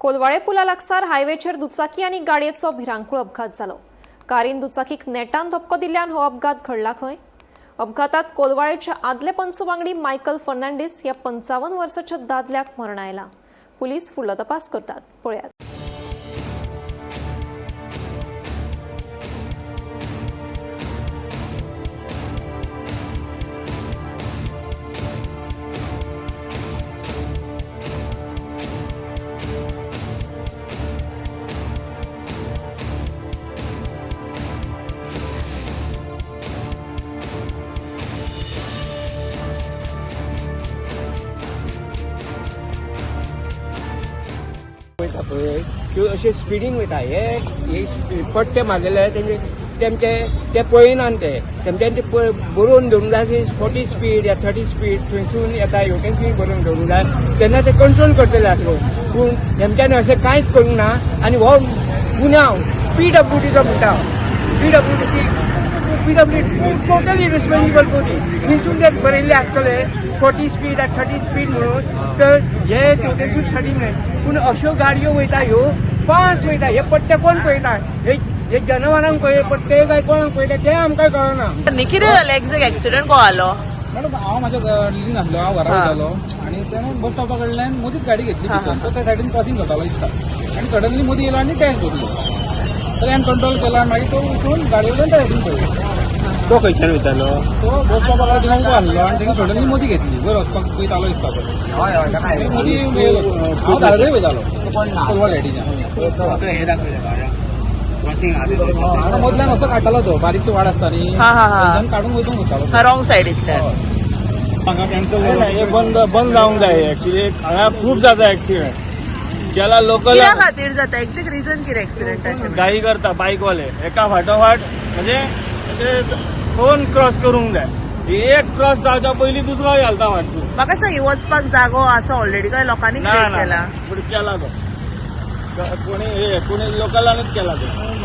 कोलवाळे पुला लागसार हायवेचेर दुचाकी आनी गाडयेचो भिरांकूळ अपघात जालो। कारीन दुचाकीक नेटान धपको दिल्ल्यान हो अपघात घडला खंय। अपघातात कोलवाळेच्या आदले पंच वांगडी मायकल फर्नांडीस ह्या 55 वर्साच्या दादल्याक मरण आयला। पुलीस फुडलो तपास करतात। पळयात। अशें स्पिडीन वयता हे पट्टे मारलेले तेमचे पळयना तेमच्यान ते बरोवन दवरूंक जाय की 40 स्पीड या 30 स्पीड थंयसून येता हेवटेनसून बरोवन दवरूंक जाय तेन्ना ते कंट्रोल करतले आसलो। पूण तेमच्यानी अशें कांयच करूंक ना आनी हो गुन्यांव PWDचो म्हणटा। PWD टोटली रिस्पॉन्सिबल पडी थंयसून ते बरयल्ले आसतले 40 स्पीड या 30 स्पीड म्हणून तर हे थंयसून 30 मिनट। पूण अश्यो गाडयो वयता ह्यो फास्ट वयता हे पट्टे कोण पळयता हे जनावरांक पळय पट्टे काय कोणाक पळयता ते आमकां कळना। कितें जालें एक्झॅक्ट एक्सिडेंट को आलो? मॅडम हांव म्हाज्या डिलीन आसलो हांव घरा वयतालो आनी तेणें बस स्टॉपा कडल्यान मदींच गाडी घेतली तो त्या सायडीन क्रॉसींग करतालो दिसता आनी सडनली मदीं येयलो आनी टॅस्ट धरलो तर हांवें कंट्रोल केला मागीर तो वचून गाडी वयल्यान त्या सायडीन पळयलो। तो खंयच्यान वयतालो? तो बस स्टॉपा कडल्यान उबो आसलो आनी तेणी सडनली मदीं घेतली बरं वचपाक वयतालो दिसता तो मदीं हांव धांवडय वयतालो कोलवा सायडीच्यान मदल्यान असो काडटालो तो बारीकसो वाड आसता न्ही थंयच्यान काडून वचूंक वतालो रॉंग सायडींतल्यान। हांगा कॅन्सल हे बंद जावंक जाय एक्चुअली हांगा खूब जाता एक्सिडेंट ज्याला लोकल कित्या खातीर जाता एक्झॅक्ट रिजन कितें एक्सिडेंटाचें? गाई करता बाईकवाले एका फाटोफाट म्हणजे दोन क्रॉस करूंक जाय एक क्रॉस जावच्या पयलीं दुसरो घालता फाटसून म्हाका सांग वचपाक जागो आसा ऑलरेडी काय लोकांनी ना क्रिएट ना केला? केला तो कोणी लोकलानूच केला तो।